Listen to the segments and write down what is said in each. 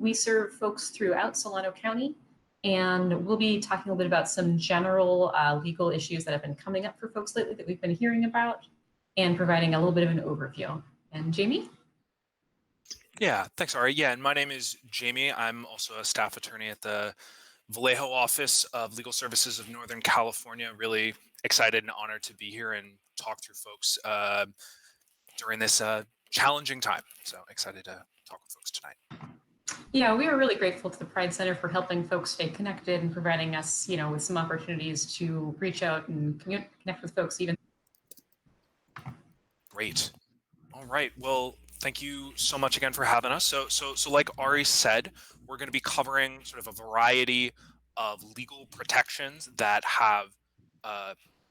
We serve folks throughout Solano County, and we'll be talking a little bit about some general legal issues that have been coming up for folks lately that we've been hearing about, and providing a little bit of an overview. And Jamie? Yeah, thanks, Ari. Yeah, and my name is Jamie. I'm also a staff attorney at the Vallejo office of Legal Services of Northern California. Really excited and honored to be here and talk through folks during this challenging time. So excited to talk with folks tonight. Yeah, we are really grateful to the Pride Center for helping folks stay connected and providing us, with some opportunities to reach out and connect with folks even. Great. All right. Well, thank you so much again for having us. So like Ari said, we're going to be covering sort of a variety of legal protections that have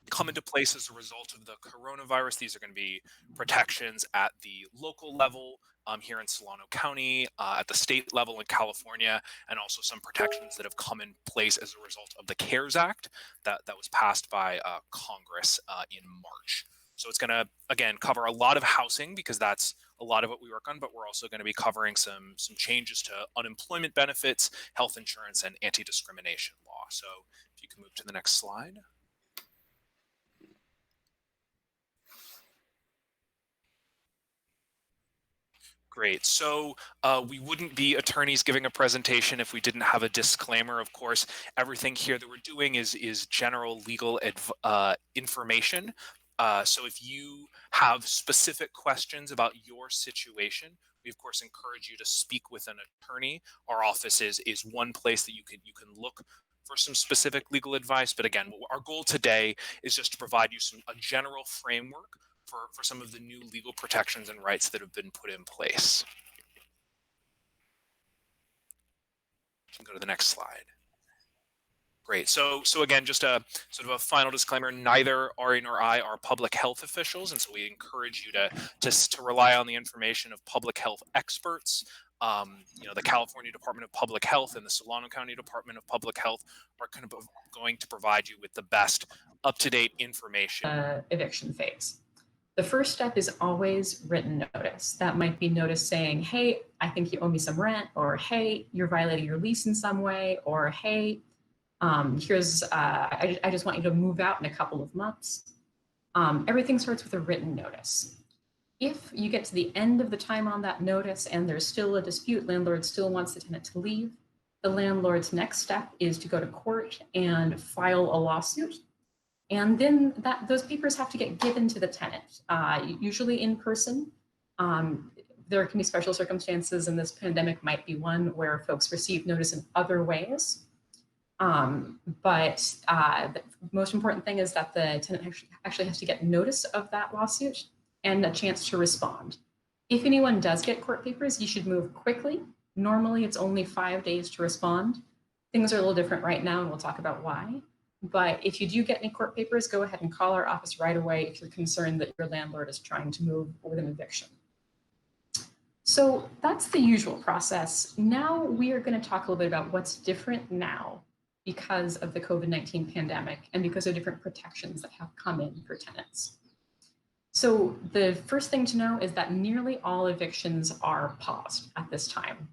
come into place as a result of the coronavirus. These are going to be protections at the local level here in Solano County, at the state level in California, and also some protections that have come in place as a result of the CARES Act that was passed by Congress in March. So it's going to, again, cover a lot of housing because that's a lot of what we work on, but we're also going to be covering some changes to unemployment benefits, health insurance, and anti-discrimination law. So if you can move to the next slide. Great. So we wouldn't be attorneys giving a presentation if we didn't have a disclaimer. Of course, everything here that we're doing is general legal information. So if you have specific questions about your situation, we of course encourage you to speak with an attorney. Our office is one place that you can look for some specific legal advice. But again, our goal today is just to provide you a general framework for some of the new legal protections and rights that have been put in place. You can go to the next slide. Great. So again, just a sort of a final disclaimer, neither Ari nor I are public health officials, and so we encourage you to rely on the information of public health experts. The California Department of Public Health and the Solano County Department of Public Health are going to provide you with the best up-to-date information. Eviction phase. The first step is always written notice. That might be notice saying, hey, I think you owe me some rent, or hey, you're violating your lease in some way, or hey, I just want you to move out in a couple of months. Everything starts with a written notice. If you get to the end of the time on that notice and there's still a dispute, landlord still wants the tenant to leave, the landlord's next step is to go to court and file a lawsuit. And then those papers have to get given to the tenant, usually in person. There can be special circumstances, and this pandemic might be one where folks receive notice in other ways. But the most important thing is that the tenant actually has to get notice of that lawsuit and a chance to respond. If anyone does get court papers, you should move quickly. Normally, it's only 5 days to respond. Things are a little different right now, and we'll talk about why. But if you do get any court papers, go ahead and call our office right away if you're concerned that your landlord is trying to move with an eviction. So that's the usual process. Now we are going to talk a little bit about what's different now because of the COVID-19 pandemic and because of different protections that have come in for tenants. So the first thing to know is that nearly all evictions are paused at this time.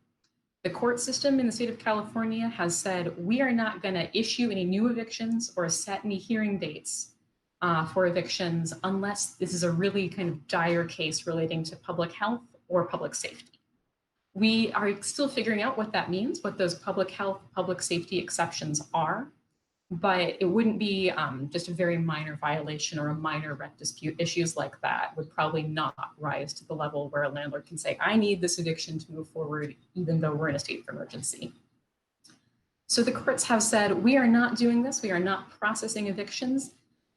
The court system in the state of California has said, we are not going to issue any new evictions or set any hearing dates for evictions unless this is a really kind of dire case relating to public health or public safety. We are still figuring out what that means, what those public health, public safety exceptions are, but it wouldn't be just a very minor violation or a minor rent dispute. Issues like that would probably not rise to the level where a landlord can say, I need this eviction to move forward, even though we're in a state of emergency. So the courts have said, we are not doing this. We are not processing evictions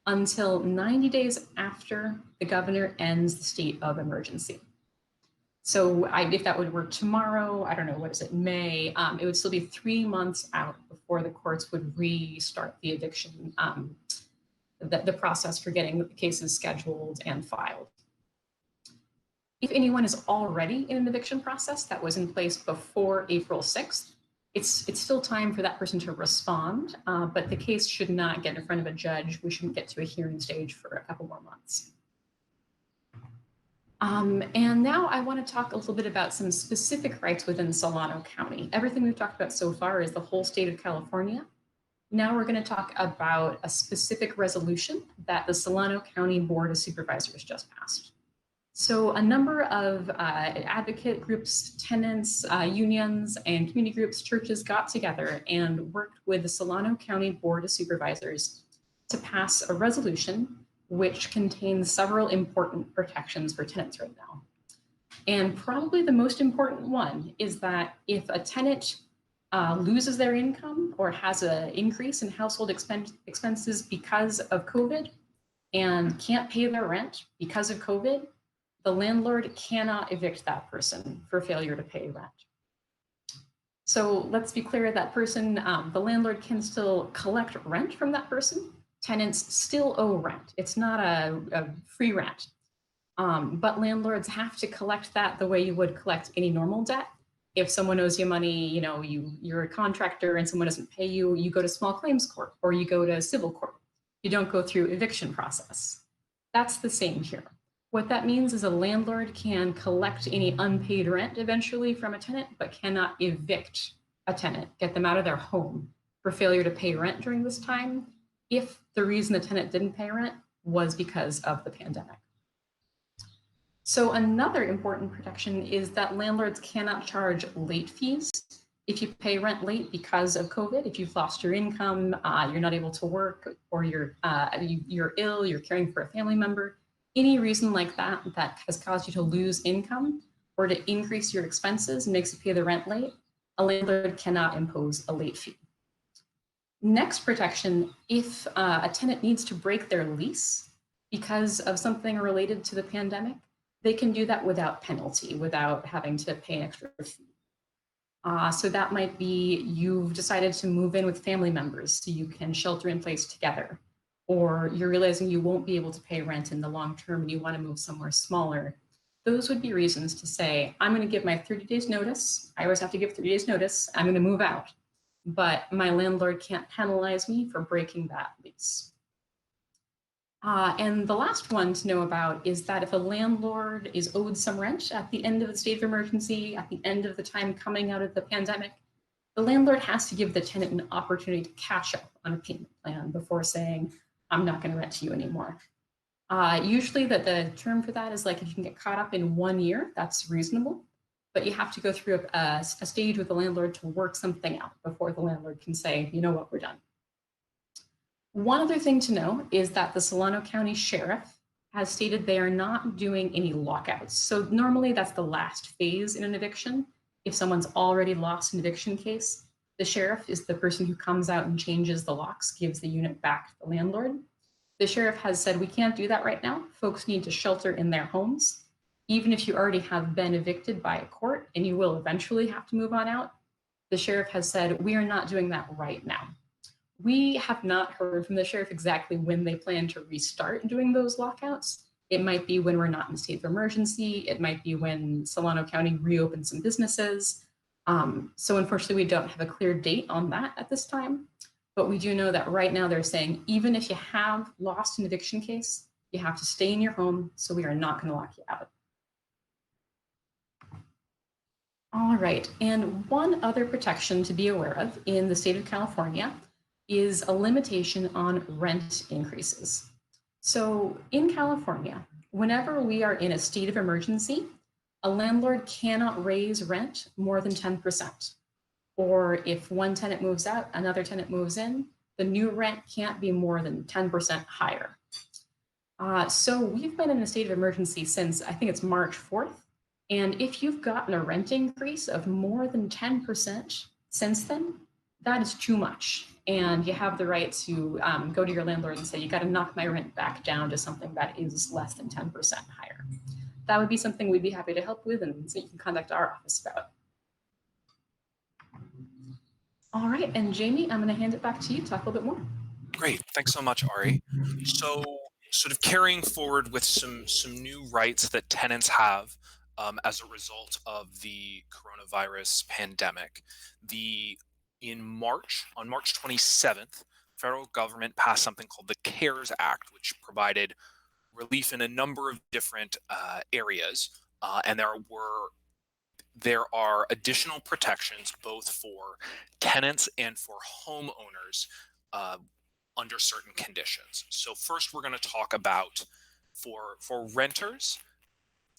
until 90 days after the governor ends the state of emergency. So if that would work tomorrow, I don't know, what is it, May, it would still be 3 months out before the courts would restart the eviction, the process for getting the cases scheduled and filed. If anyone is already in an eviction process that was in place before April 6th, it's still time for that person to respond, but the case should not get in front of a judge. We shouldn't get to a hearing stage for a couple more months. And now I want to talk a little bit about some specific rights within Solano County. Everything we've talked about so far is the whole state of California. Now we're going to talk about a specific resolution that the Solano County Board of Supervisors just passed. So a number of advocate groups, tenants, unions, and community groups, churches got together and worked with the Solano County Board of Supervisors to pass a resolution which contains several important protections for tenants right now. And probably the most important one is that if a tenant loses their income or has an increase in household expenses because of COVID and can't pay their rent because of COVID, the landlord cannot evict that person for failure to pay rent. So let's be clear, that person, the landlord can still collect rent from that person. Tenants still owe rent. It's not a free rent. But landlords have to collect that the way you would collect any normal debt. If someone owes you money, you're a contractor and someone doesn't pay you, you go to small claims court or you go to civil court. You don't go through eviction process. That's the same here. What that means is a landlord can collect any unpaid rent eventually from a tenant, but cannot evict a tenant, get them out of their home for failure to pay rent during this time, if the reason the tenant didn't pay rent was because of the pandemic. So another important protection is that landlords cannot charge late fees if you pay rent late because of COVID. If you've lost your income, you're not able to work, or you're ill, you're caring for a family member, any reason like that that has caused you to lose income or to increase your expenses and makes you pay the rent late, a landlord cannot impose a late fee. Next protection, if a tenant needs to break their lease because of something related to the pandemic, they can do that without penalty, without having to pay an extra fee. So that might be you've decided to move in with family members so you can shelter in place together, or you're realizing you won't be able to pay rent in the long term and you want to move somewhere smaller. Those would be reasons to say, I'm going to give my 30 days notice. I always have to give 30 days notice. I'm going to move out, but my landlord can't penalize me for breaking that lease. And the last one to know about is that if a landlord is owed some rent at the end of the state of emergency, at the end of the time coming out of the pandemic, the landlord has to give the tenant an opportunity to catch up on a payment plan before saying, I'm not going to rent to you anymore. Usually the term for that is like if you can get caught up in 1 year, that's reasonable, but you have to go through a stage with the landlord to work something out before the landlord can say, you know what, we're done. One other thing to know is that the Solano County Sheriff has stated they are not doing any lockouts. So normally that's the last phase in an eviction. If someone's already lost an eviction case, the sheriff is the person who comes out and changes the locks, gives the unit back to the landlord. The sheriff has said, we can't do that right now. Folks need to shelter in their homes. Even if you already have been evicted by a court and you will eventually have to move on out, the sheriff has said, we are not doing that right now. We have not heard from the sheriff exactly when they plan to restart doing those lockouts. It might be when we're not in a state of emergency. It might be when Solano County reopens some businesses. So unfortunately, we don't have a clear date on that at this time. But we do know that right now they're saying, even if you have lost an eviction case, you have to stay in your home, so we are not going to lock you out. All right, and one other protection to be aware of in the state of California is a limitation on rent increases. So in California, whenever we are in a state of emergency, a landlord cannot raise rent more than 10%. Or if one tenant moves out, another tenant moves in, the new rent can't be more than 10% higher. So we've been in a state of emergency since, I think it's March 4th. And if you've gotten a rent increase of more than 10% since then, that is too much. And you have the right to go to your landlord and say, you got to knock my rent back down to something that is less than 10% higher. That would be something we'd be happy to help with, and so you can contact our office about. All right, and Jamie, I'm going to hand it back to you to talk a little bit more. Great, thanks so much, Ari. So, sort of carrying forward with some new rights that tenants have as a result of the coronavirus pandemic. On March 27th, federal government passed something called the CARES Act, which provided relief in a number of different areas, and there are additional protections both for tenants and for homeowners uh, under certain conditions. So first, we're going to talk about for renters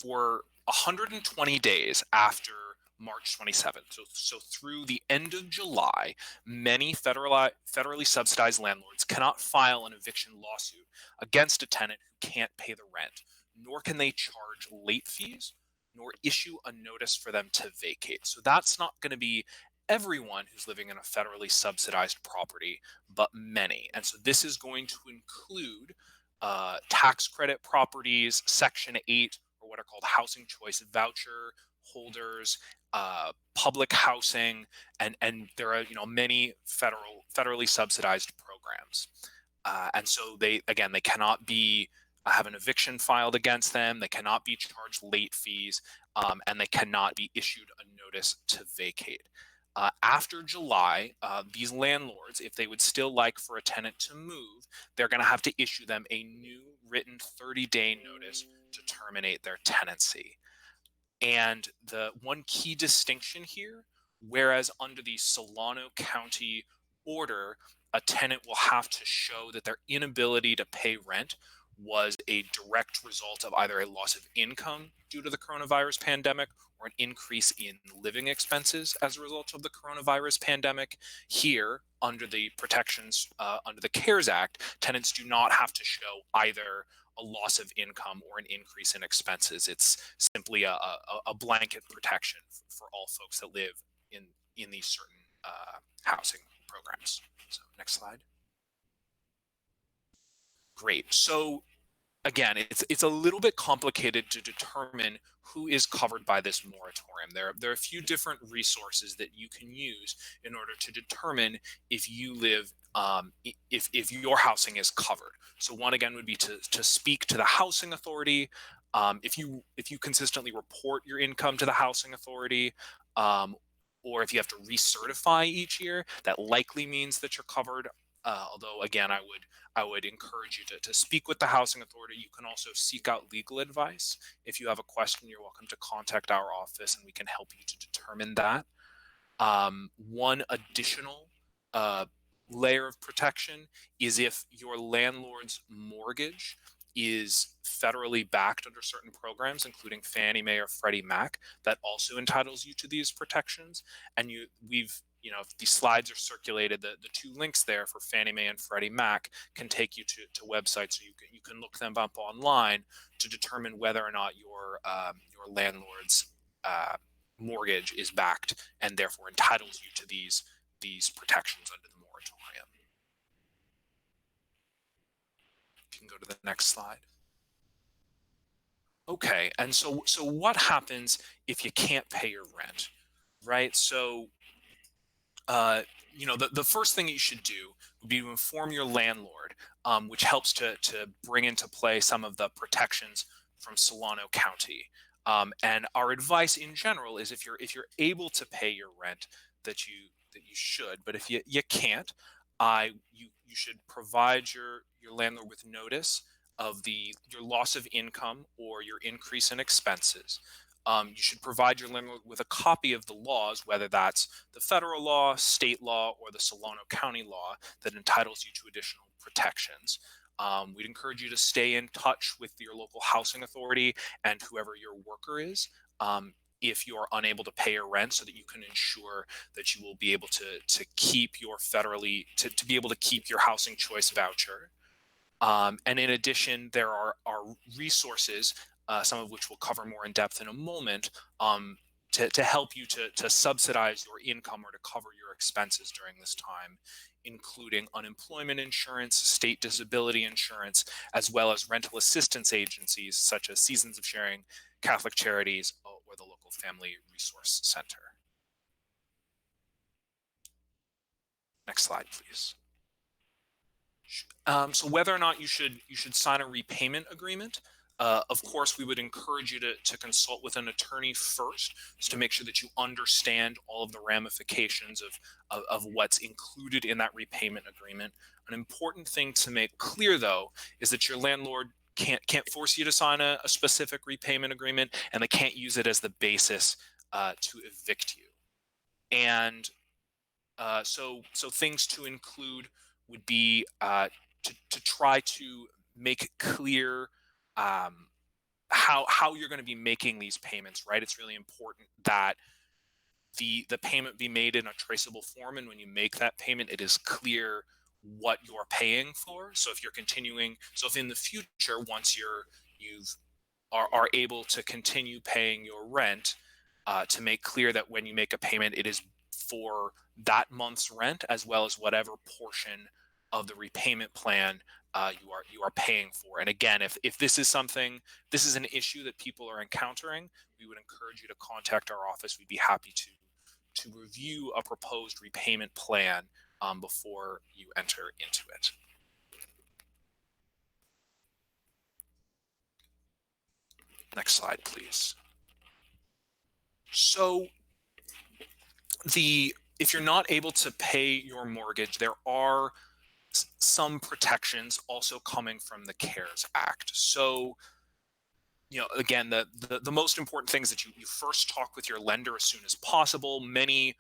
for 120 days after March 27th. So through the end of July, many federally subsidized landlords cannot file an eviction lawsuit against a tenant who can't pay the rent, nor can they charge late fees, nor issue a notice for them to vacate. So that's not going to be everyone who's living in a federally subsidized property, but many. And so this is going to include tax credit properties, Section 8, or what are called housing choice voucher holders, public housing, and there are many federally subsidized programs. And so they cannot be have an eviction filed against them. They cannot be charged late fees, and they cannot be issued a notice to vacate. After July, these landlords, if they would still like for a tenant to move, they're going to have to issue them a new written 30-day notice to terminate their tenancy. And the one key distinction here, whereas under the Solano County order, a tenant will have to show that their inability to pay rent was a direct result of either a loss of income due to the coronavirus pandemic or an increase in living expenses as a result of the coronavirus pandemic. Here, under the protections under the CARES Act, tenants do not have to show either a loss of income or an increase in expenses. It's simply a blanket protection for all folks that live in these certain housing programs. So next slide. Great. So again, it's a little bit complicated to determine who is covered by this moratorium. There are a few different resources that you can use in order to determine if you live if your housing is covered. So one again would be to speak to the housing authority. If you consistently report your income to the housing authority, or if you have to recertify each year, that likely means that you're covered. Although again, I would encourage you to speak with the housing authority. You can also seek out legal advice. If you have a question, you're welcome to contact our office and we can help you to determine that. One additional layer of protection is if your landlord's mortgage is federally backed under certain programs, including Fannie Mae or Freddie Mac, that also entitles you to these protections. And if these slides are circulated, the two links there for Fannie Mae and Freddie Mac can take you to websites, so you can look them up online to determine whether or not your landlord's mortgage is backed and therefore entitles you to these protections under the moratorium. You can go to the next slide. Okay, and so what happens if you can't pay your rent, right? So the first thing you should do would be to inform your landlord, which helps to bring into play some of the protections from Solano County. And our advice in general is if you're able to pay your rent, that you should. But if you can't, you should provide your landlord with notice of your loss of income or your increase in expenses. You should provide your landlord with a copy of the laws, whether that's the federal law, state law, or the Solano County law that entitles you to additional protections. We'd encourage you to stay in touch with your local housing authority and whoever your worker is if you are unable to pay your rent, so that you can ensure that you will be able to keep your to be able to keep your housing choice voucher. And in addition, there are resources, some of which we'll cover more in depth in a moment, to help you to subsidize your income or to cover your expenses during this time, including unemployment insurance, state disability insurance, as well as rental assistance agencies such as Seasons of Sharing, Catholic Charities, or the local Family Resource Center. Next slide, please. So whether or not you should sign a repayment agreement, of course, we would encourage you to consult with an attorney first, just to make sure that you understand all of the ramifications of what's included in that repayment agreement. An important thing to make clear, though, is that your landlord can't force you to sign a specific repayment agreement, and they can't use it as the basis to evict you. And so things to include would be to try to make it clear um, how you're going to be making these payments, right? It's really important that the payment be made in a traceable form, and when you make that payment, it is clear what you're paying for. So if you're continuing, so if in the future, once you've are able to continue paying your rent, to make clear that when you make a payment, it is for that month's rent as well as whatever portion of the repayment plan you are paying for. And again, if this is an issue that people are encountering, we would encourage you to contact our office. We'd be happy to review a proposed repayment plan before you enter into it. Next slide, please. So if you're not able to pay your mortgage, there are some protections also coming from the CARES Act. So, again, the most important thing is that you first talk with your lender as soon as possible. Many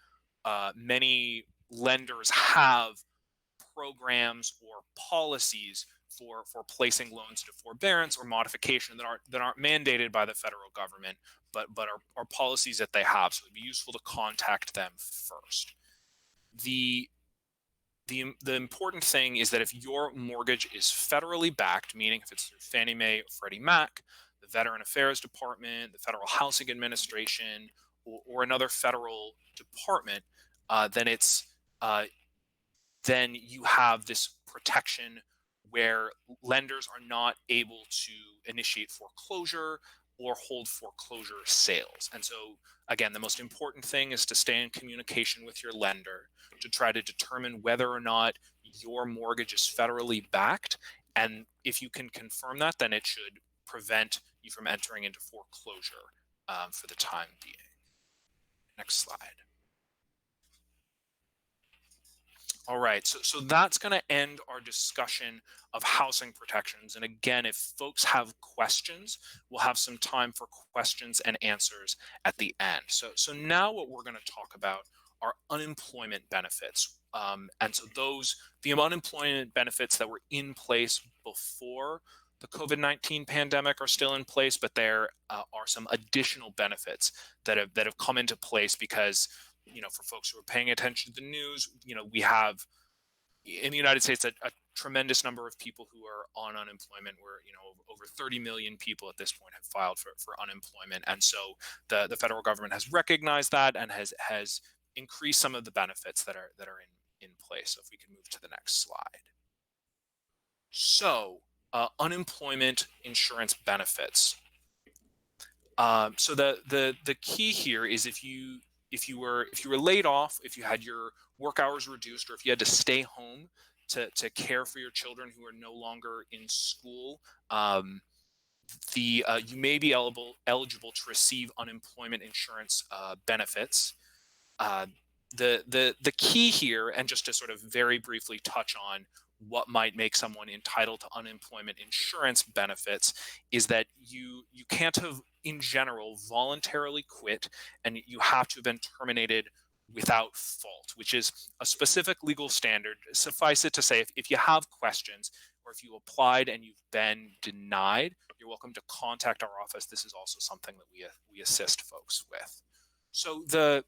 lenders have programs or policies for placing loans into forbearance or modification that aren't mandated by the federal government, but are policies that they have. So it'd be useful to contact them first. The important thing is that if your mortgage is federally backed, meaning if it's through Fannie Mae or Freddie Mac, the Veteran Affairs Department, the Federal Housing Administration, or another federal department, then you have this protection where lenders are not able to initiate foreclosure or hold foreclosure sales. And so, again, the most important thing is to stay in communication with your lender to try to determine whether or not your mortgage is federally backed. And if you can confirm that, then it should prevent you from entering into foreclosure for the time being. Next slide. All right, so that's going to end our discussion of housing protections. And again, if folks have questions, we'll have some time for questions and answers at the end. So now what we're going to talk about are unemployment benefits. And so the unemployment benefits that were in place before the COVID-19 pandemic are still in place, but there are some additional benefits that have come into place because, for folks who are paying attention to the news, we have in the United States a tremendous number of people who are on unemployment. Where over 30 million people at this point have filed for unemployment, and so the federal government has recognized that and has increased some of the benefits that are in place. So if we can move to the next slide. So unemployment insurance benefits. So the key here is if you were laid off, if you had your work hours reduced, or if you had to stay home to care for your children who are no longer in school, you may be eligible to receive unemployment insurance benefits. The key here, and just to sort of very briefly touch on what might make someone entitled to unemployment insurance benefits, is that you can't have, in general, voluntarily quit, and you have to have been terminated without fault, which is a specific legal standard. Suffice it to say, if you have questions, or if you applied and you've been denied, you're welcome to contact our office. This is also something that we assist folks with. So the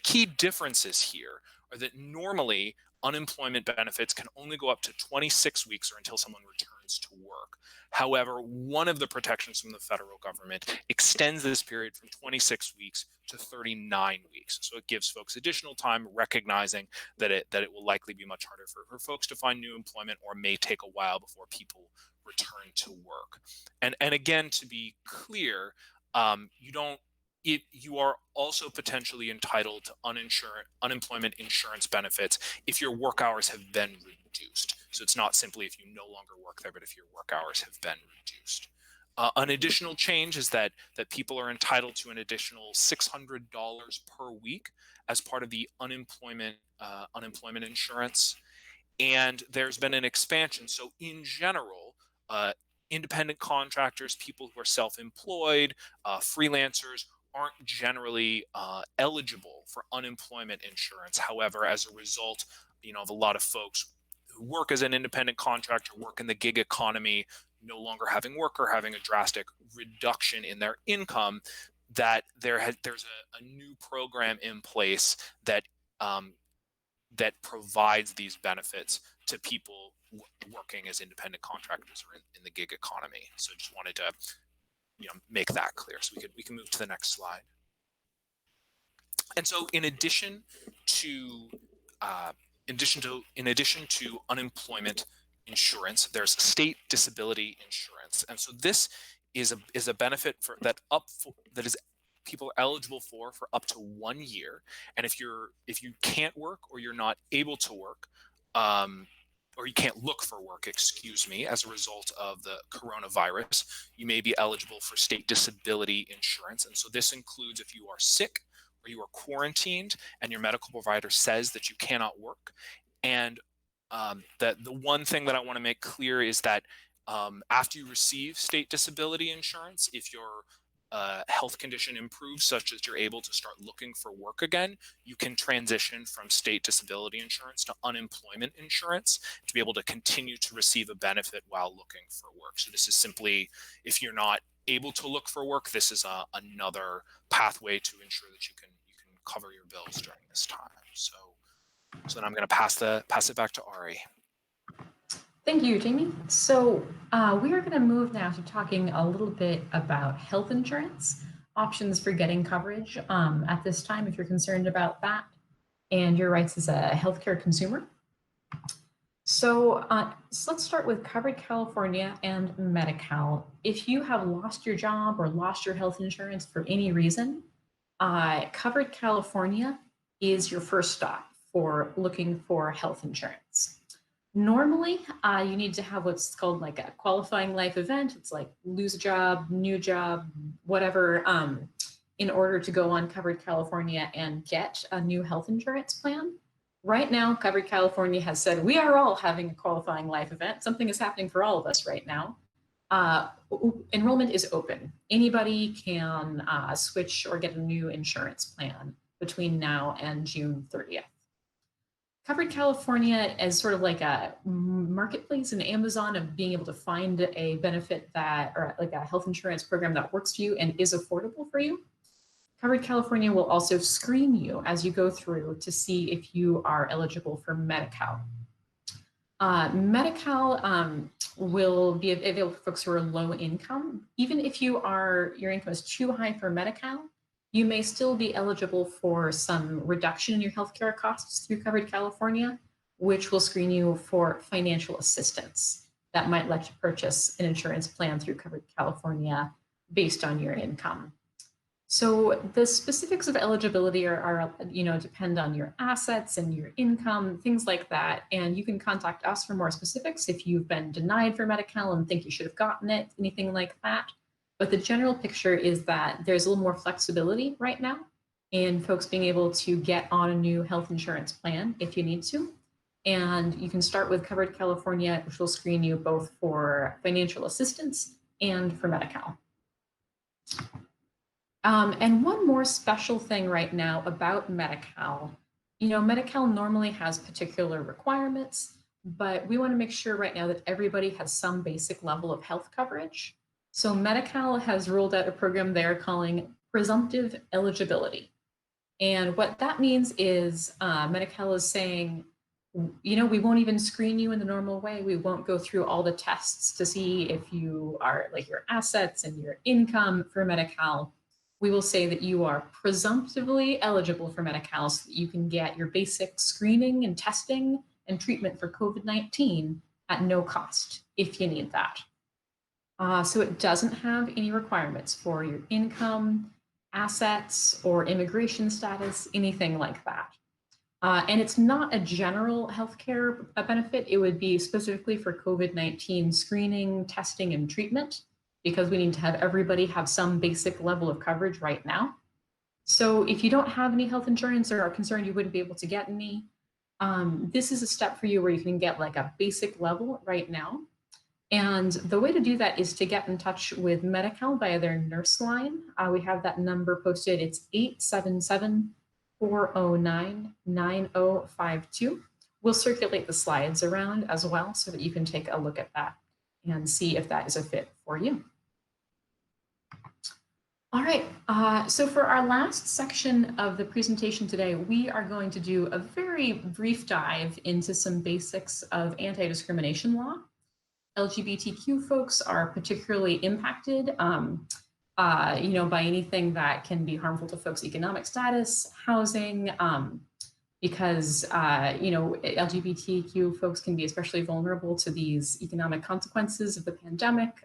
key differences here are that normally unemployment benefits can only go up to 26 weeks or until someone returns to work. However, one of the protections from the federal government extends this period from 26 weeks to 39 weeks. So it gives folks additional time, recognizing that it will likely be much harder for folks to find new employment, or may take a while before people return to work. And again, to be clear, you are also potentially entitled to unemployment insurance benefits if your work hours have been reduced. So it's not simply if you no longer work there, but if your work hours have been reduced. An additional change is that people are entitled to an additional $600 per week as part of the unemployment insurance. And there's been an expansion. So in general, independent contractors, people who are self-employed, freelancers aren't generally eligible for unemployment insurance. However, as a result, of a lot of folks who work as an independent contractor, work in the gig economy, no longer having work or having a drastic reduction in their income, that there's a new program in place that um, that provides these benefits to people working as independent contractors or in the gig economy. So just wanted to make that clear. So we can move to the next slide. And so in addition to unemployment insurance, there's state disability insurance. And so this is a benefit that is people are eligible for up to 1 year. And if you can't work, or you're not able to work, or you can't look for work, excuse me, as a result of the coronavirus, you may be eligible for state disability insurance. And so this includes if you are sick or you are quarantined and your medical provider says that you cannot work. And the one thing that I want to make clear is that after you receive state disability insurance, if your health condition improves such that you're able to start looking for work again, you can transition from state disability insurance to unemployment insurance to be able to continue to receive a benefit while looking for work. So this is simply, if you're not able to look for work, this is another pathway to ensure that you can cover your bills during this time. So then I'm going to pass it back to Ari. Thank you, Jamie. So we are going to move now to talking a little bit about health insurance, options for getting coverage at this time if you're concerned about that and your rights as a healthcare consumer. So let's start with Covered California and Medi-Cal. If you have lost your job or lost your health insurance for any reason, Covered California is your first stop for looking for health insurance. Normally, you need to have what's called like a qualifying life event. It's like lose a job, new job, whatever, in order to go on Covered California and get a new health insurance plan. Right now, Covered California has said, we are all having a qualifying life event. Something is happening for all of us right now. Enrollment is open. Anybody can switch or get a new insurance plan between now and June 30th. Covered California is sort of like a marketplace, an Amazon of being able to find a benefit or like a health insurance program that works for you and is affordable for you. Covered California will also screen you as you go through to see if you are eligible for Medi-Cal. Medi-Cal will be available for folks who are low income. Even if your income is too high for Medi-Cal, you may still be eligible for some reduction in your healthcare costs through Covered California, which will screen you for financial assistance that might let you purchase an insurance plan through Covered California based on your income. So the specifics of eligibility are depend on your assets and your income, things like that. And you can contact us for more specifics if you've been denied for Medi-Cal and think you should have gotten it, anything like that. But the general picture is that there's a little more flexibility right now in folks being able to get on a new health insurance plan if you need to. And you can start with Covered California, which will screen you both for financial assistance and for Medi-Cal. And one more special thing right now about Medi-Cal, Medi-Cal normally has particular requirements, but we want to make sure right now that everybody has some basic level of health coverage. So Medi-Cal has rolled out a program they're calling presumptive eligibility. And what that means is Medi-Cal is saying, we won't even screen you in the normal way. We won't go through all the tests to see if you are like your assets and your income for Medi-Cal. We will say that you are presumptively eligible for Medi-Cal so that you can get your basic screening and testing and treatment for COVID-19 at no cost if you need that. So it doesn't have any requirements for your income, assets, or immigration status, anything like that. And it's not a general healthcare benefit. It would be specifically for COVID-19 screening, testing, and treatment, because we need to have everybody have some basic level of coverage right now. So if you don't have any health insurance or are concerned you wouldn't be able to get any, this is a step for you where you can get like a basic level right now. And the way to do that is to get in touch with Medi-Cal via their nurse line. We have that number posted. It's 877-409-9052. We'll circulate the slides around as well so that you can take a look at that and see if that is a fit for you. All right, so for our last section of the presentation today, we are going to do a very brief dive into some basics of anti-discrimination law. LGBTQ folks are particularly impacted by anything that can be harmful to folks' economic status, housing, because LGBTQ folks can be especially vulnerable to these economic consequences of the pandemic.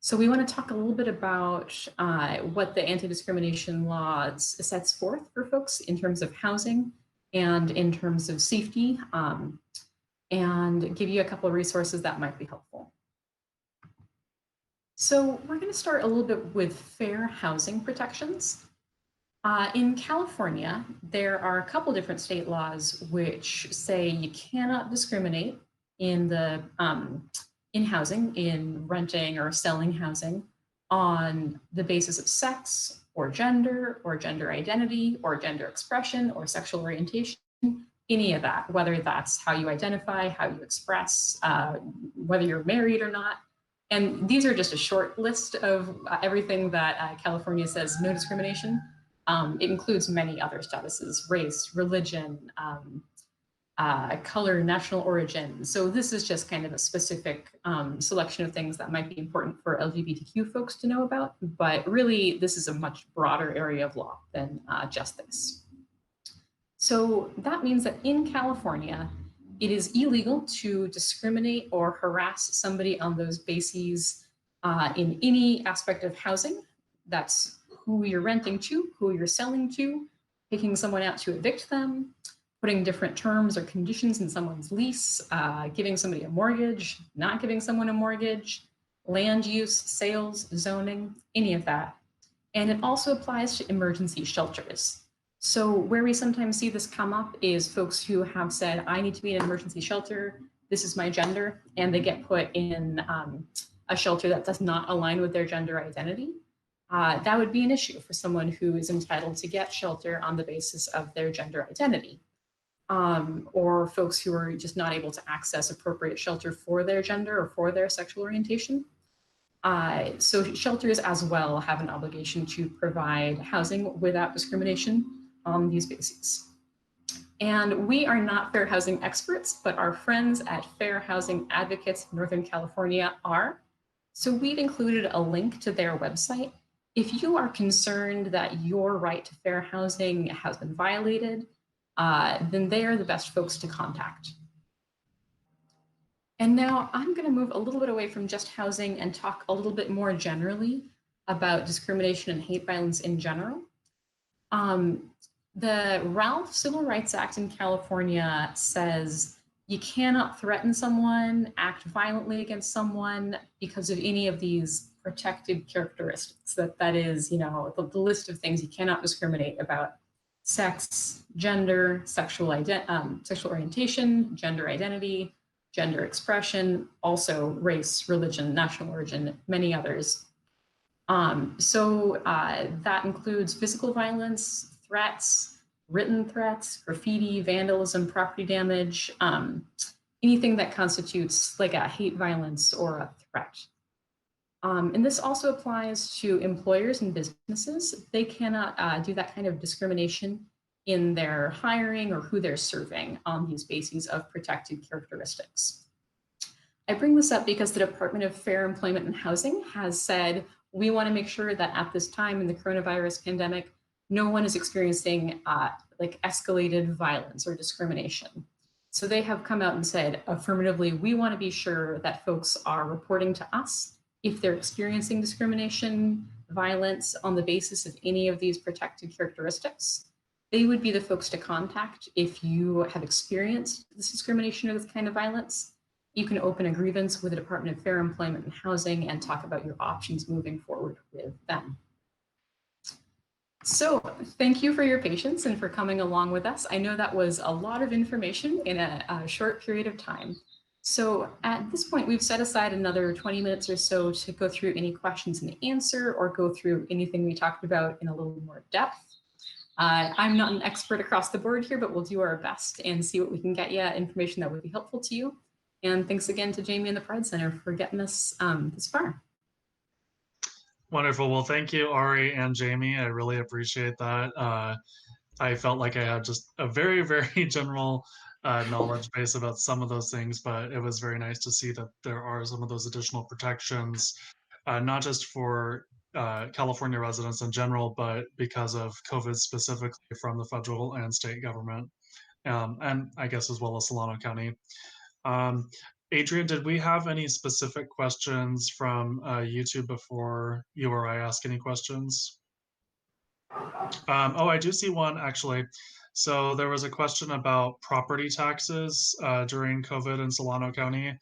So we want to talk a little bit about what the anti-discrimination law sets forth for folks in terms of housing and in terms of safety, and give you a couple of resources that might be helpful. So we're going to start a little bit with fair housing protections. In California, there are a couple different state laws which say you cannot discriminate in the in housing, in renting or selling housing on the basis of sex or gender identity or gender expression or sexual orientation. Any of that, whether that's how you identify, how you express, whether you're married or not. And these are just a short list of everything that California says no discrimination. It includes many other statuses: race, religion, color, national origin. So this is just kind of a specific selection of things that might be important for LGBTQ folks to know about. But really, this is a much broader area of law than just this. So that means that in California, it is illegal to discriminate or harass somebody on those bases in any aspect of housing. That's who you're renting to, who you're selling to, picking someone out to evict them, putting different terms or conditions in someone's lease, giving somebody a mortgage, not giving someone a mortgage, land use, sales, zoning, any of that. And it also applies to emergency shelters. So where we sometimes see this come up is folks who have said, I need to be in an emergency shelter, this is my gender, and they get put in a shelter that does not align with their gender identity. That would be an issue for someone who is entitled to get shelter on the basis of their gender identity, or folks who are just not able to access appropriate shelter for their gender or for their sexual orientation. So shelters as well have an obligation to provide housing without discrimination on these bases. And we are not fair housing experts, but our friends at Fair Housing Advocates Northern California are. So we've included a link to their website. If you are concerned that your right to fair housing has been violated, then they are the best folks to contact. And now I'm going to move a little bit away from just housing and talk a little bit more generally about discrimination and hate violence in general. The Ralph Civil Rights Act in California says you cannot threaten someone, act violently against someone because of any of these protected characteristics. That is, the list of things you cannot discriminate about: sex, gender, sexual orientation, gender identity, gender expression, also race, religion, national origin, many others. So that includes physical violence, threats, written threats, graffiti, vandalism, property damage, anything that constitutes like a hate violence or a threat. And this also applies to employers and businesses. They cannot do that kind of discrimination in their hiring or who they're serving on these bases of protected characteristics. I bring this up because the Department of Fair Employment and Housing has said, we want to make sure that at this time in the coronavirus pandemic, no one is experiencing like escalated violence or discrimination. So they have come out and said affirmatively, we want to be sure that folks are reporting to us if they're experiencing discrimination, violence on the basis of any of these protected characteristics. They would be the folks to contact if you have experienced this discrimination or this kind of violence. You can open a grievance with the Department of Fair Employment and Housing and talk about your options moving forward with them. So thank you for your patience and for coming along with us. I know that was a lot of information in a short period of time. So at this point, we've set aside another 20 minutes or so to go through any questions and answer or go through anything we talked about in a little more depth. I'm not an expert across the board here, but we'll do our best and see what we can get you, information that would be helpful to you. And thanks again to Jamie and the Pride Center for getting us this far. Wonderful. Well, thank you, Ari and Jamie. I really appreciate that. I felt like I had just a very, very general knowledge base about some of those things, but it was very nice to see that there are some of those additional protections, not just for California residents in general, but because of COVID specifically from the federal and state government, and I guess as well as Solano County. Um, Adrian, did we have any specific questions from YouTube before you or I ask any questions? Oh, I do see one actually. So there was a question about property taxes during COVID in Solano County.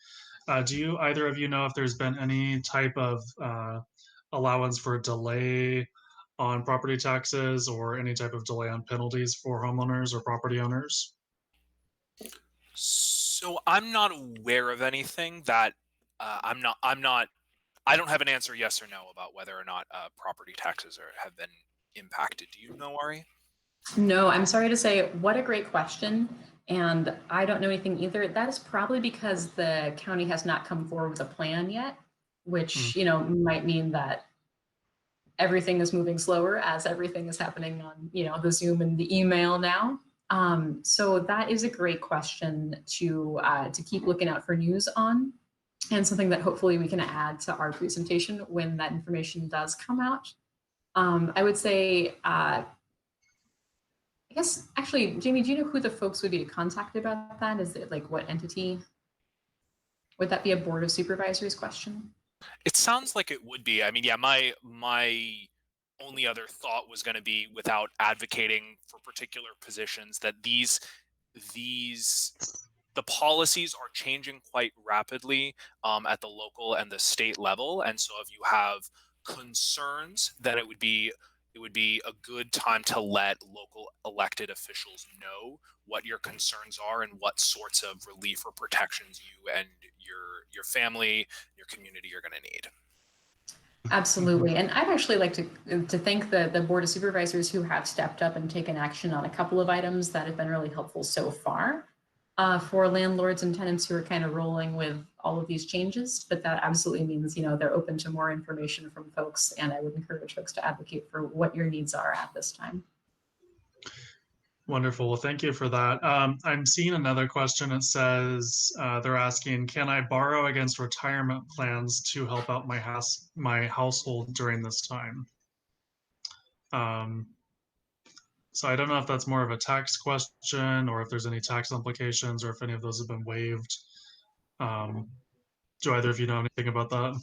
Do you either of you know if there's been any type of allowance for delay on property taxes or any type of delay on penalties for homeowners or property owners? So I'm not aware of anything that I don't have an answer yes or no about whether or not property taxes have been impacted. Do you know, Ari? No, I'm sorry to say, what a great question. And I don't know anything either. That is probably because the county has not come forward with a plan yet, which, might mean that everything is moving slower as everything is happening on, the Zoom and the email now. So that is a great question to keep looking out for news on, and something that hopefully we can add to our presentation when that information does come out. I would say, I guess, actually, Jamie, do you know who the folks would be to contact about that? Is it like what entity? Would that be a board of supervisors question? It sounds like it would be. I mean, yeah, my only other thought was going to be, without advocating for particular positions, that these the policies are changing quite rapidly at the local and the state level, and so if you have concerns, then it would be a good time to let local elected officials know what your concerns are and what sorts of relief or protections you and your family, your community are going to need. Absolutely. And I'd actually like to thank the Board of Supervisors who have stepped up and taken action on a couple of items that have been really helpful so far for landlords and tenants who are kind of rolling with all of these changes. But that absolutely means, they're open to more information from folks. And I would encourage folks to advocate for what your needs are at this time. Wonderful. Well, thank you for that. I'm seeing another question. It says they're asking, can I borrow against retirement plans to help out my household during this time? So I don't know if that's more of a tax question or if there's any tax implications or if any of those have been waived. Do either of you know anything about that?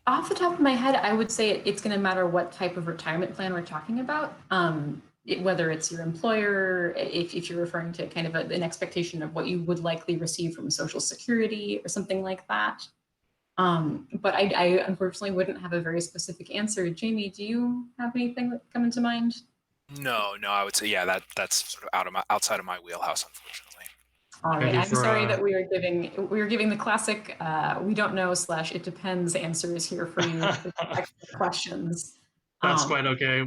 Off the top of my head, I would say it's going to matter what type of retirement plan we're talking about. Whether it's your employer, if you're referring to kind of an expectation of what you would likely receive from Social Security or something like that. But I unfortunately wouldn't have a very specific answer. Jamie, do you have anything that come into mind? No, I would say, yeah, that's sort of outside of my wheelhouse, unfortunately. All right, Maybe I'm for sorry that we are giving the classic we don't know / it depends answers here for you for extra questions. that's quite okay.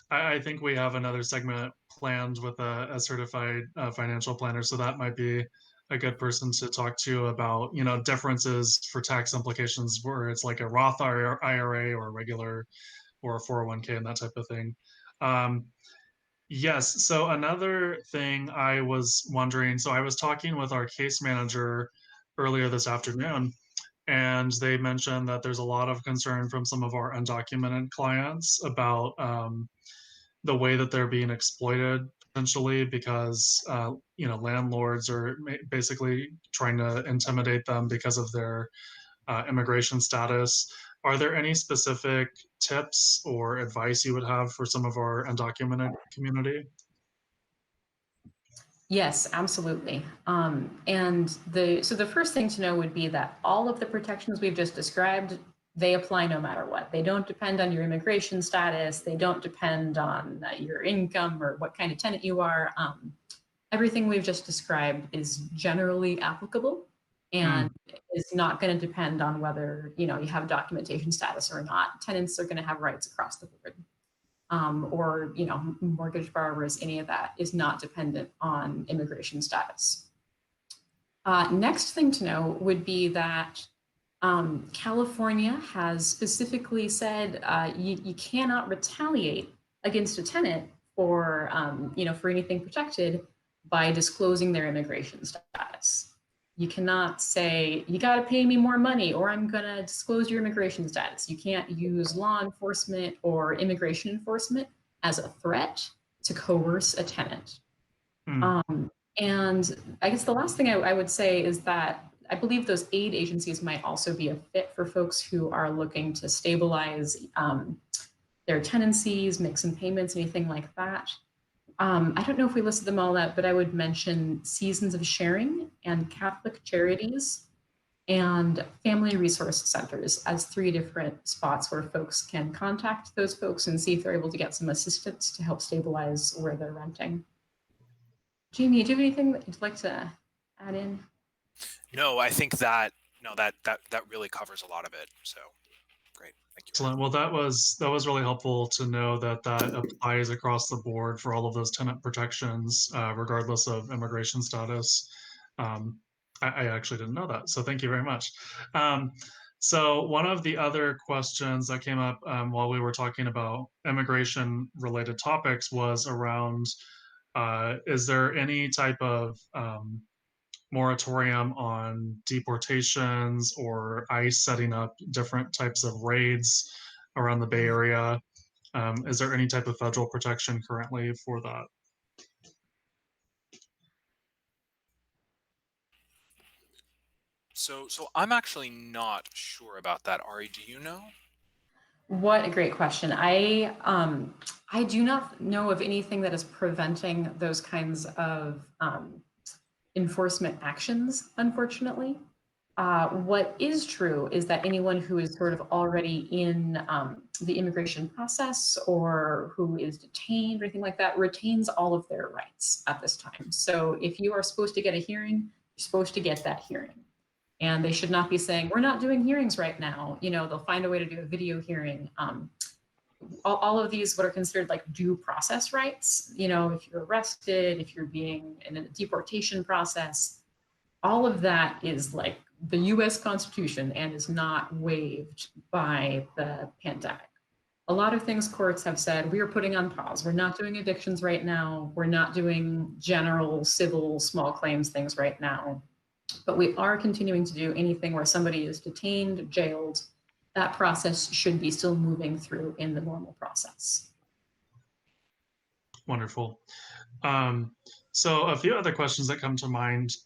I think we have another segment planned with a certified financial planner, so that might be a good person to talk to about, differences for tax implications where it's like a Roth IRA or a regular or a 401k and that type of thing. Yes. So another thing I was wondering, so I was talking with our case manager earlier this afternoon, and they mentioned that there's a lot of concern from some of our undocumented clients about the way that they're being exploited potentially because landlords are basically trying to intimidate them because of their immigration status. Are there any specific tips or advice you would have for some of our undocumented community? Yes, absolutely. And the first thing to know would be that all of the protections we've just described, they apply no matter what. They don't depend on your immigration status. They don't depend on your income or what kind of tenant you are. everything we've just described is generally applicable and is not going to depend on whether, you have documentation status or not. Tenants are going to have rights across the board. Or, mortgage borrowers, any of that is not dependent on immigration status. Next thing to know would be that California has specifically said you cannot retaliate against a tenant for, for anything protected by disclosing their immigration status. You cannot say, you got to pay me more money or I'm going to disclose your immigration status. You can't use law enforcement or immigration enforcement as a threat to coerce a tenant. And I guess the last thing I would say is that I believe those aid agencies might also be a fit for folks who are looking to stabilize their tenancies, make some payments, anything like that. I don't know if we listed them all out, but I would mention Seasons of Sharing and Catholic Charities and Family Resource Centers as 3 different spots where folks can contact those folks and see if they're able to get some assistance to help stabilize where they're renting. Jamie, do you have anything that you'd like to add in? No, I think that that really covers a lot of it. So great, thank you. Excellent. Well, that was really helpful to know that applies across the board for all of those tenant protections, regardless of immigration status. I actually didn't know that, so thank you very much. So one of the other questions that came up while we were talking about immigration related topics was around, is there any type of moratorium on deportations or ICE setting up different types of raids around the Bay Area? Is there any type of federal protection currently for that? So I'm actually not sure about that. Ari, do you know? What a great question. I do not know of anything that is preventing those kinds of enforcement actions, unfortunately. What is true is that anyone who is sort of already in the immigration process or who is detained or anything like that retains all of their rights at this time. So if you are supposed to get a hearing, you're supposed to get that hearing. And they should not be saying, we're not doing hearings right now. They'll find a way to do a video hearing. All of these, what are considered like due process rights, if you're arrested, if you're being in a deportation process, all of that is like the US Constitution and is not waived by the pandemic. A lot of things courts have said, we are putting on pause. We're not doing evictions right now. We're not doing general civil small claims things right now. But we are continuing to do anything where somebody is detained, jailed. That process should be still moving through in the normal process. Wonderful. So a few other questions that come to mind.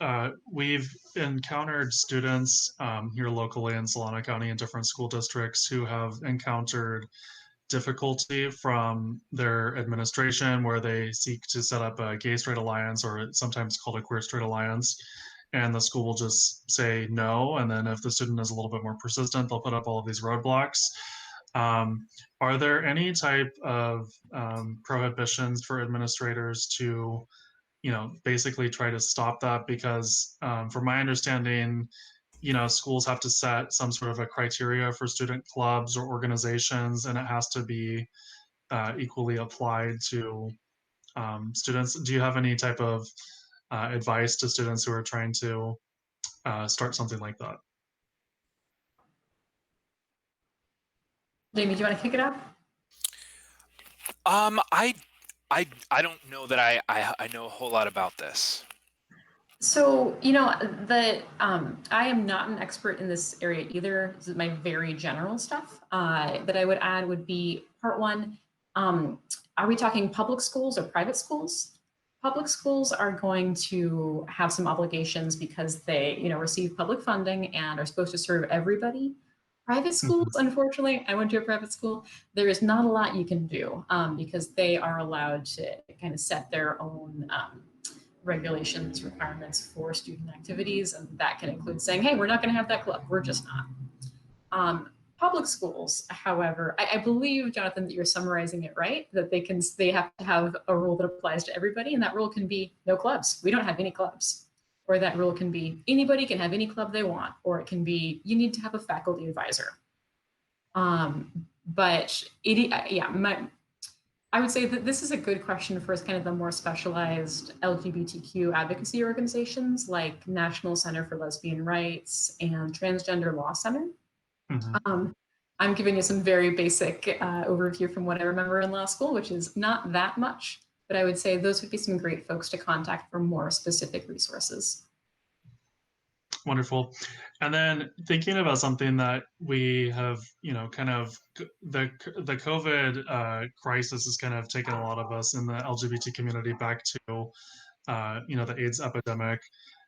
We've encountered students here locally in Solano County in different school districts who have encountered difficulty from their administration where they seek to set up a gay straight alliance, or sometimes called a queer straight alliance, and the school will just say no. And then if the student is a little bit more persistent, they'll put up all of these roadblocks. Are there any type of prohibitions for administrators to, basically try to stop that? Because from my understanding, schools have to set some sort of a criteria for student clubs or organizations, and it has to be equally applied to students. Do you have any type of advice to students who are trying to start something like that? Jamie, do you want to kick it off? I don't know that I know a whole lot about this. So, I am not an expert in this area either. This is my very general stuff that I would add would be part one. Are we talking public schools or private schools? Public schools are going to have some obligations because they, receive public funding and are supposed to serve everybody. Private schools, unfortunately, I went to a private school. There is not a lot you can do because they are allowed to kind of set their own regulations, requirements for student activities, and that can include saying, hey, we're not going to have that club. We're just not. Public schools, however, I believe, Jonathan, that you're summarizing it right, that they have to have a rule that applies to everybody, and that rule can be no clubs. We don't have any clubs. Or that rule can be anybody can have any club they want, or it can be you need to have a faculty advisor. But I would say that this is a good question for kind of the more specialized LGBTQ advocacy organizations like National Center for Lesbian Rights and Transgender Law Center. I'm giving you some very basic overview from what I remember in law school, which is not that much, but I would say those would be some great folks to contact for more specific resources. Wonderful. And then thinking about something that we have, kind of the COVID crisis has kind of taken a lot of us in the LGBT community back to, the AIDS epidemic.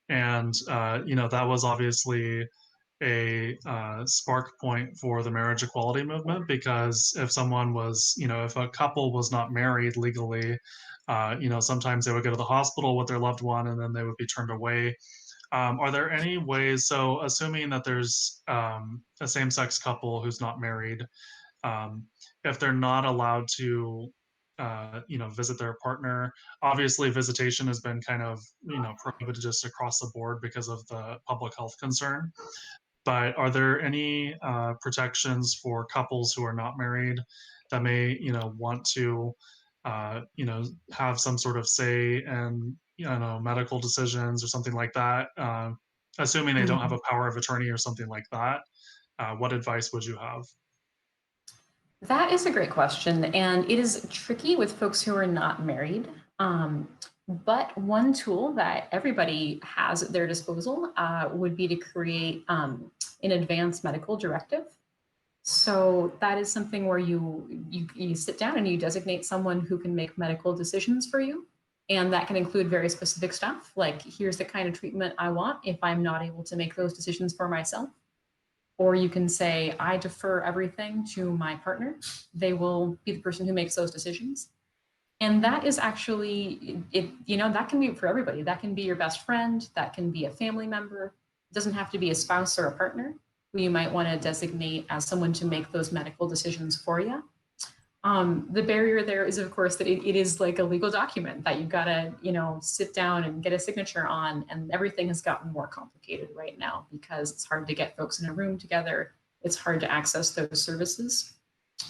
And, that was obviously a spark point for the marriage equality movement, because if someone was, if a couple was not married legally, sometimes they would go to the hospital with their loved one and then they would be turned away. Are there any ways, so assuming that there's a same-sex couple who's not married, if they're not allowed to, visit their partner, obviously visitation has been kind of, prohibited just across the board because of the public health concern. But are there any protections for couples who are not married that may, want to, have some sort of say in, medical decisions or something like that? Assuming they don't have a power of attorney or something like that, what advice would you have? That is a great question, and it is tricky with folks who are not married. But one tool that everybody has at their disposal would be to create an advanced medical directive. So that is something where you sit down and you designate someone who can make medical decisions for you. And that can include very specific stuff, like here's the kind of treatment I want if I'm not able to make those decisions for myself. Or you can say, I defer everything to my partner. They will be the person who makes those decisions. And that is actually, that can be for everybody. That can be your best friend. That can be a family member. It doesn't have to be a spouse or a partner who you might want to designate as someone to make those medical decisions for you. The barrier there is, of course, that it is like a legal document that you've got to, sit down and get a signature on. And everything has gotten more complicated right now because it's hard to get folks in a room together. It's hard to access those services.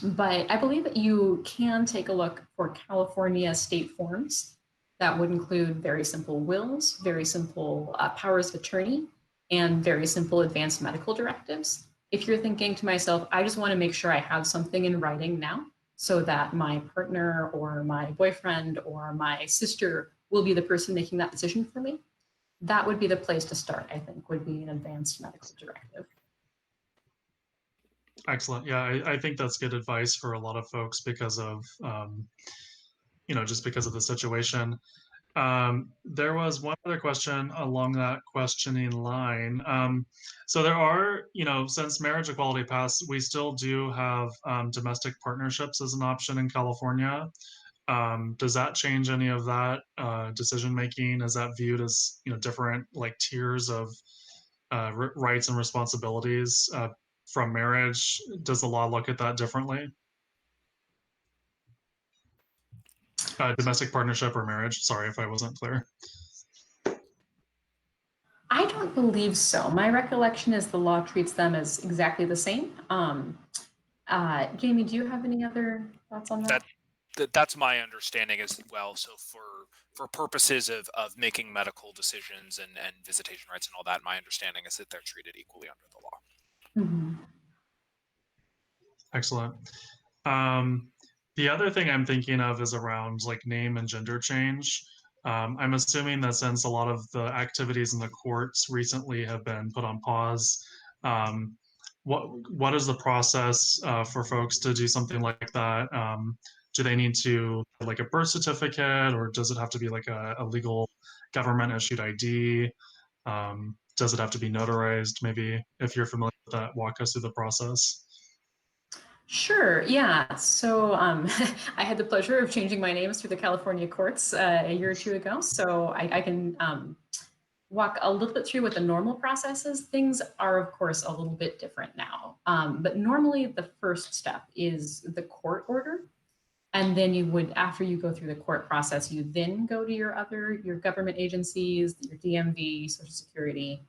But I believe that you can take a look for California state forms that would include very simple wills, very simple powers of attorney, and very simple advanced medical directives. If you're thinking to myself, I just want to make sure I have something in writing now so that my partner or my boyfriend or my sister will be the person making that decision for me, that would be the place to start, I think, would be an advanced medical directive. Excellent. Yeah, I think that's good advice for a lot of folks because of, just because of the situation. There was one other question along that questioning line. So there are, since marriage equality passed, we still do have domestic partnerships as an option in California. Does that change any of that decision making? Is that viewed as, different like tiers of rights and responsibilities from marriage? Does the law look at that differently? Domestic partnership or marriage? Sorry if I wasn't clear. I don't believe so. My recollection is the law treats them as exactly the same. Jamie, do you have any other thoughts on that? That's my understanding as well. So for purposes of making medical decisions and visitation rights and all that, my understanding is that they're treated equally under the law. Mm-hmm. Excellent. The other thing I'm thinking of is around like name and gender change. I'm assuming that since a lot of the activities in the courts recently have been put on pause, what is the process for folks to do something like that? Do they need to like a birth certificate, or does it have to be like a legal government issued ID? Does it have to be notarized? Maybe if you're familiar with that, walk us through the process. Sure, yeah. So I had the pleasure of changing my names through the California courts a year or two ago. So I can walk a little bit through what the normal process is. Things are, of course, a little bit different now. But normally the first step is the court order. And then you would, after you go through the court process, you then go to your government agencies, your DMV, Social Security.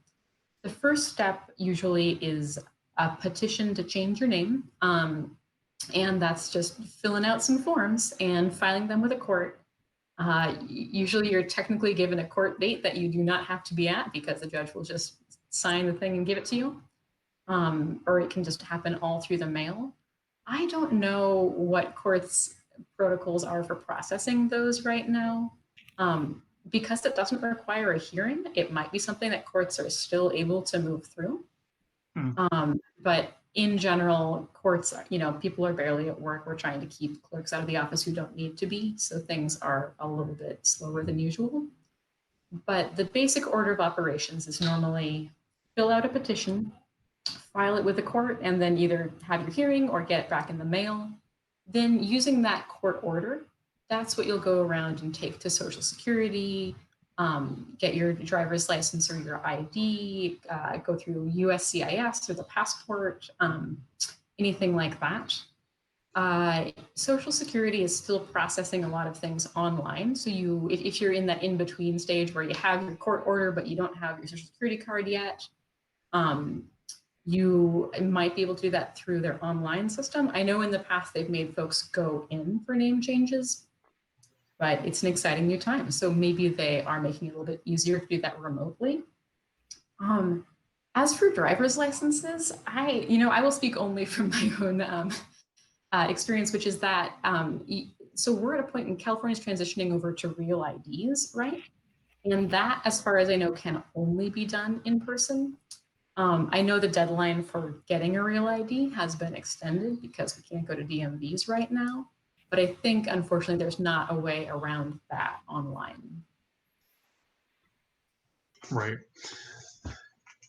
The first step usually is a petition to change your name. And that's just filling out some forms and filing them with a court. Usually you're technically given a court date that you do not have to be at because the judge will just sign the thing and give it to you. Or it can just happen all through the mail. I don't know what courts protocols are for processing those right now. Because it doesn't require a hearing, it might be something that courts are still able to move through. But in general, courts, people are barely at work. We're trying to keep clerks out of the office who don't need to be. So things are a little bit slower than usual. But the basic order of operations is normally fill out a petition, file it with the court, and then either have your hearing or get it back in the mail. Then using that court order, that's what you'll go around and take to Social Security, get your driver's license or your ID, go through USCIS or the passport, anything like that. Social Security is still processing a lot of things online. So if you're in that in-between stage where you have your court order, but you don't have your Social Security card yet, you might be able to do that through their online system. I know in the past they've made folks go in for name changes, but it's an exciting new time. So maybe they are making it a little bit easier to do that remotely. As for driver's licenses, I will speak only from my own experience, which is that, so we're at a point in California's transitioning over to real IDs, right? And that, as far as I know, can only be done in person. I know the deadline for getting a real ID has been extended because we can't go to DMVs right now. But I think, unfortunately, there's not a way around that online. Right.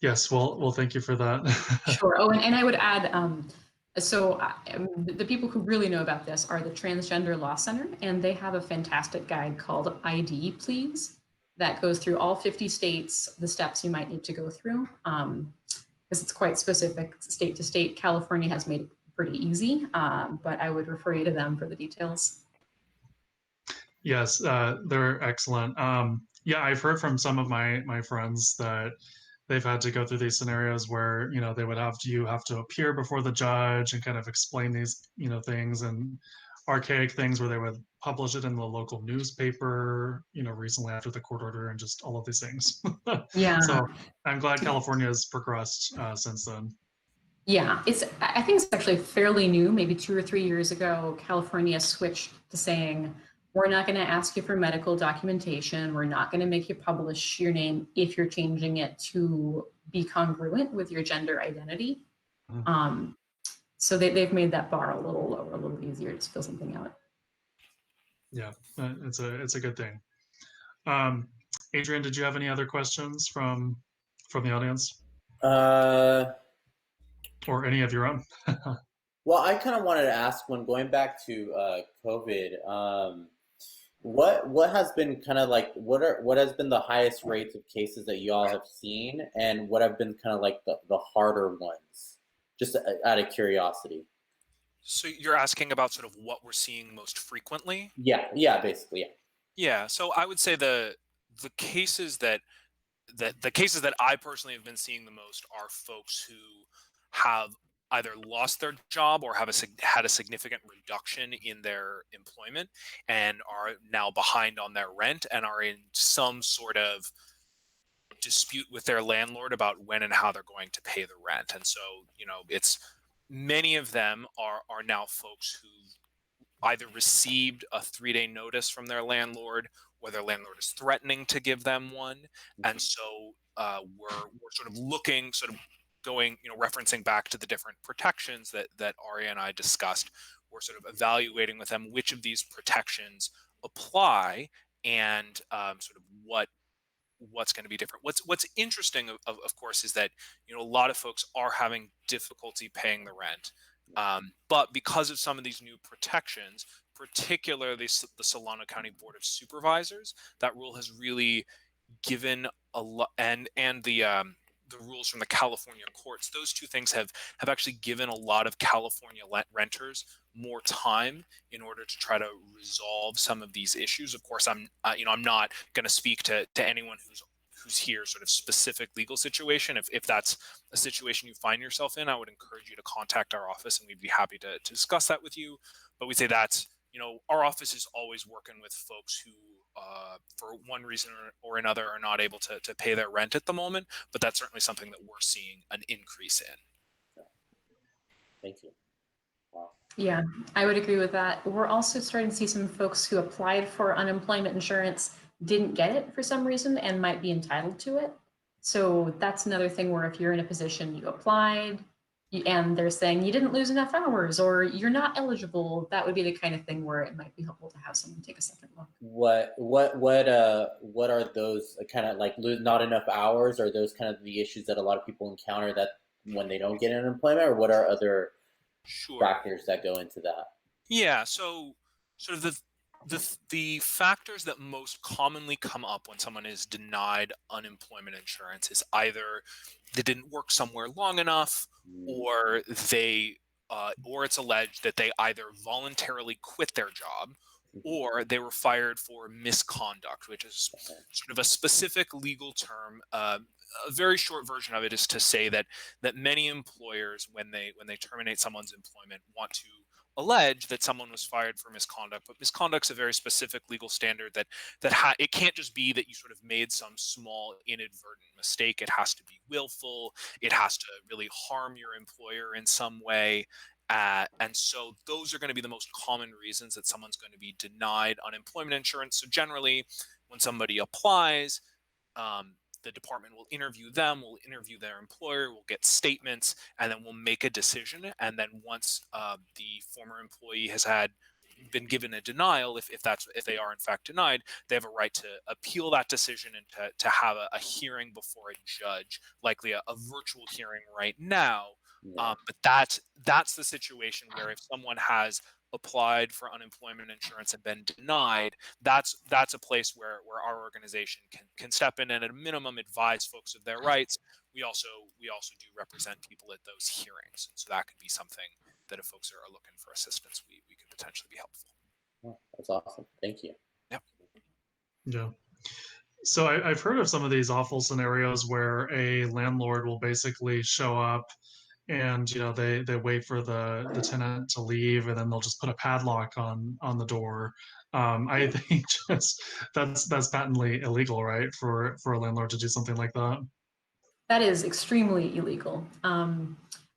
Yes. Well, thank you for that. Sure. Oh, and I would add, the people who really know about this are the Transgender Law Center, and they have a fantastic guide called ID Please that goes through all 50 states, the steps you might need to go through, because it's quite specific state to state. California has made it pretty easy, but I would refer you to them for the details. Yes, they're excellent. Yeah, I've heard from some of my friends that they've had to go through these scenarios where they would have to appear before the judge and kind of explain these things, and archaic things where they would publish it in the local newspaper recently after the court order, and just all of these things. Yeah. So I'm glad California has progressed since then. Yeah, I think it's actually fairly new. Maybe 2 or 3 years ago, California switched to saying, we're not going to ask you for medical documentation. We're not going to make you publish your name if you're changing it to be congruent with your gender identity. So they've made that bar a little lower, a little easier to fill something out. Yeah, it's a good thing. Adrian, did you have any other questions from the audience? Or any of your own? Well, I kind of wanted to ask, when going back to COVID, what has been kind of like, what has been the highest rates of cases that you all have seen, and what have been kind of like the harder ones, just out of curiosity? So you're asking about sort of what we're seeing most frequently? Yeah, basically, yeah. Yeah, so I would say the cases that I personally have been seeing the most are folks who have either lost their job or have had a significant reduction in their employment and are now behind on their rent and are in some sort of dispute with their landlord about when and how they're going to pay the rent. And so, it's many of them are now folks who either received a 3-day notice from their landlord, or their landlord is threatening to give them one. And so we're sort of looking, sort of going, referencing back to the different protections that Ari and I discussed. We're sort of evaluating with them which of these protections apply, and sort of what's going to be different. What's interesting, of course, is that a lot of folks are having difficulty paying the rent. But because of some of these new protections, particularly the Solano County Board of Supervisors, that rule has really given a lot, and the rules from the California courts, those two things have actually given a lot of California renters more time in order to try to resolve some of these issues. Of course, I'm not going to speak to anyone who's here sort of specific legal situation. If that's a situation you find yourself in, I would encourage you to contact our office, and we'd be happy to discuss that with you. But we say that's, our office is always working with folks who, for one reason or another, are not able to pay their rent at the moment. But that's certainly something that we're seeing an increase in. Thank you. Wow. Yeah, I would agree with that. We're also starting to see some folks who applied for unemployment insurance, didn't get it for some reason, and might be entitled to it. So that's another thing where if you're in a position, you applied, and they're saying you didn't lose enough hours or you're not eligible, that would be the kind of thing where it might be helpful to have someone take a second look. What are those kind of like not enough hours? Are those kind of the issues that a lot of people encounter that when they don't get unemployment, or what are other factors that go into that? Yeah, so sort of the factors that most commonly come up when someone is denied unemployment insurance is either they didn't work somewhere long enough, or or it's alleged that they either voluntarily quit their job, or they were fired for misconduct, which is sort of a specific legal term. A very short version of it is to say that many employers, when they terminate someone's employment, want to allege that someone was fired for misconduct, but misconduct's a very specific legal standard that it can't just be that you sort of made some small inadvertent mistake. It has to be willful. It has to really harm your employer in some way. And so those are going to be the most common reasons that someone's going to be denied unemployment insurance. So generally, when somebody applies, the department will interview them, will interview their employer, will get statements, and then we'll make a decision. And then once the former employee has been given a denial, if they are in fact denied, they have a right to appeal that decision and to have a hearing before a judge, likely a virtual hearing right now. But that's the situation where if someone has applied for unemployment insurance and been denied, that's a place where our organization can step in and at a minimum advise folks of their rights. We also do represent people at those hearings, and so that could be something that if folks are looking for assistance, we could potentially be helpful. Oh, that's awesome. Thank you. Yeah. So I've heard of some of these awful scenarios where a landlord will basically show up and they wait for the tenant to leave, and then they'll just put a padlock on the door. I think just that's patently illegal, right? For a landlord to do something like that. That is extremely illegal.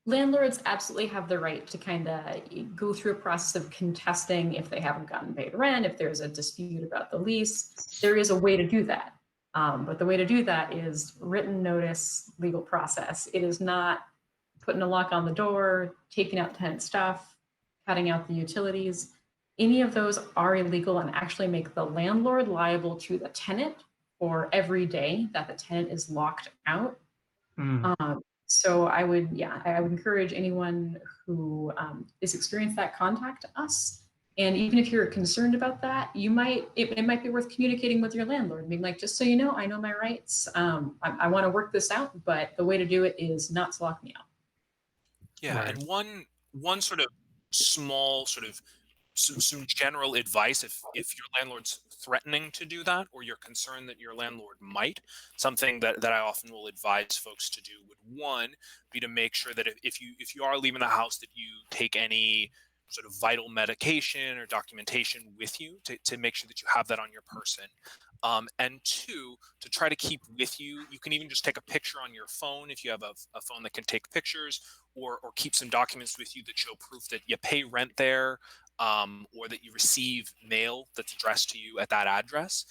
Landlords absolutely have the right to kind of go through a process of contesting if they haven't gotten paid rent, if there's a dispute about the lease. There is a way to do that. But the way to do that is written notice, legal process. It is not putting a lock on the door, taking out tenant stuff, cutting out the utilities. Any of those are illegal and actually make the landlord liable to the tenant for every day that the tenant is locked out. So I would encourage anyone who is experienced that, contact us. And even if you're concerned about that, it might be worth communicating with your landlord, being like, just so you know, I know my rights. I want to work this out, but the way to do it is not to lock me out. Yeah, Right. and one sort of small sort of some general advice, if your landlord's threatening to do that, or you're concerned that your landlord might, something that I often will advise folks to do would, one, be to make sure that if you are leaving the house, that you take any sort of vital medication or documentation with you to make sure that you have that on your person. And two, to try to keep with you. You can even just take a picture on your phone if you have a phone that can take pictures, or keep some documents with you that show proof that you pay rent there, or that you receive mail that's addressed to you at that address.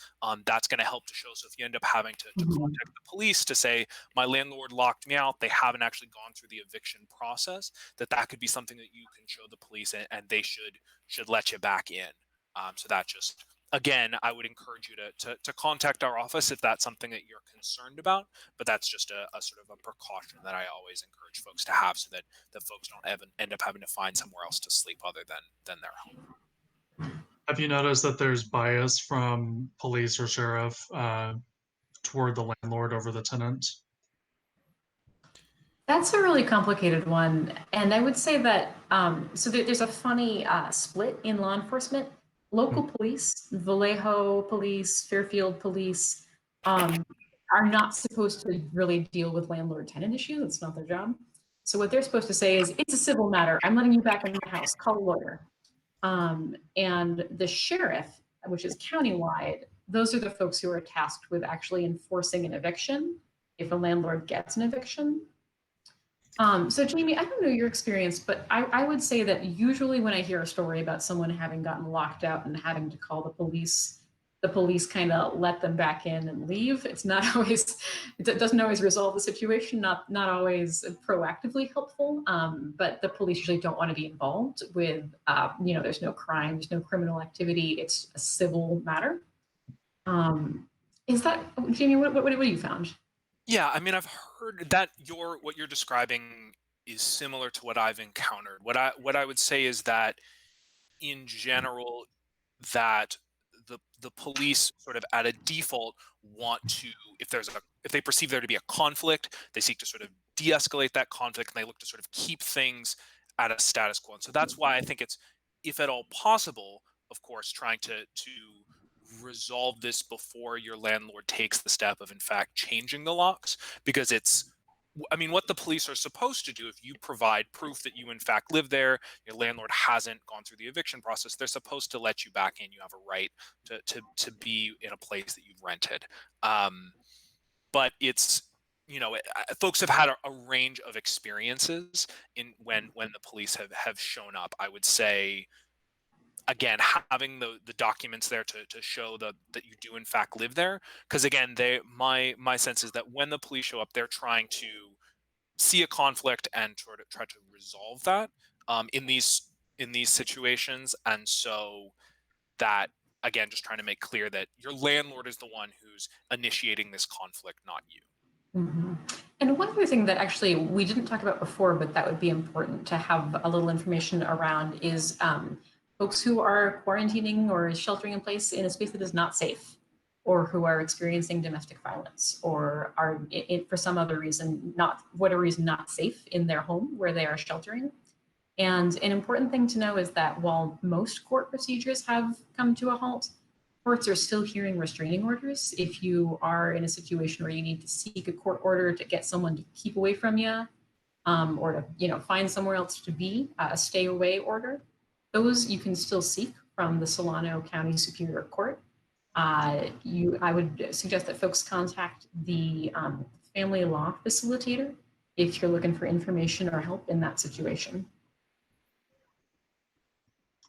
That's going to help to show. So if you end up having to contact the police to say, my landlord locked me out, they haven't actually gone through the eviction process, that could be something that you can show the police, and they should let you back in. So that just, again, I would encourage you to contact our office if that's something that you're concerned about. But that's just a sort of a precaution that I always encourage folks to have, so that folks don't end up having to find somewhere else to sleep other than their home. Have you noticed that there's bias from police or sheriff toward the landlord over the tenant? That's a really complicated one. And I would say that, so there's a funny split in law enforcement. Local police, Vallejo police, Fairfield police, are not supposed to really deal with landlord-tenant issues. It's not their job. So what they're supposed to say is, it's a civil matter. I'm letting you back in the house. Call a lawyer. And the sheriff, which is countywide, those are the folks who are tasked with actually enforcing an eviction if a landlord gets an eviction. So Jamie, I don't know your experience, but I would say that usually when I hear a story about someone having gotten locked out and having to call the police kind of let them back in and leave. It's not always, it doesn't always resolve the situation, not always proactively helpful, but the police usually don't want to be involved with, there's no crime, there's no criminal activity, it's a civil matter. Is that, Jamie, what have you found? Yeah, I mean, I've heard that what you're describing is similar to what I've encountered. What I would say is that in general, that the police sort of at a default want to, if they perceive there to be a conflict, they seek to sort of de-escalate that conflict, and they look to sort of keep things at a status quo. And so that's why I think it's, if at all possible, of course, trying to resolve this before your landlord takes the step of in fact changing the locks, because I mean, what the police are supposed to do, if you provide proof that you in fact live there, your landlord hasn't gone through the eviction process, they're supposed to let you back in. You have a right to be in a place that you've rented. But it's, folks have had a range of experiences in when the police have shown up. I would say, again, having the documents there to show that you do in fact live there, because again, my sense is that when the police show up, they're trying to see a conflict and try to resolve that in these situations. And so that, again, just trying to make clear that your landlord is the one who's initiating this conflict, not you. Mm-hmm. And one other thing that actually we didn't talk about before, but that would be important to have a little information around is folks who are quarantining or sheltering in place in a space that is not safe, or who are experiencing domestic violence, or are for some other reason, whatever reason, not safe in their home where they are sheltering. And an important thing to know is that while most court procedures have come to a halt, courts are still hearing restraining orders. If you are in a situation where you need to seek a court order to get someone to keep away from you, or to find somewhere else to be, a stay away order, those you can still seek from the Solano County Superior Court. I would suggest that folks contact the family law facilitator if you're looking for information or help in that situation.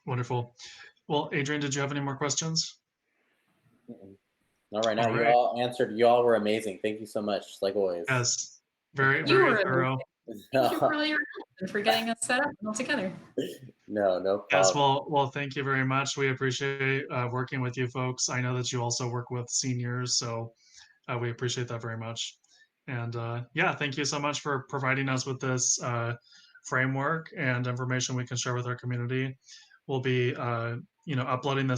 Wonderful. Well, Adrian, did you have any more questions? Not right now. All You right. all answered. You all were amazing. Thank you so much, like always. Yes, very You were thorough. Thank you for all your help and for getting us set up all together. Yes, No problem. well, thank you very much. We appreciate working with you folks. I know that you also work with seniors, so we appreciate that very much. And yeah, thank you so much for providing us with this framework and information we can share with our community. We'll be, uploading this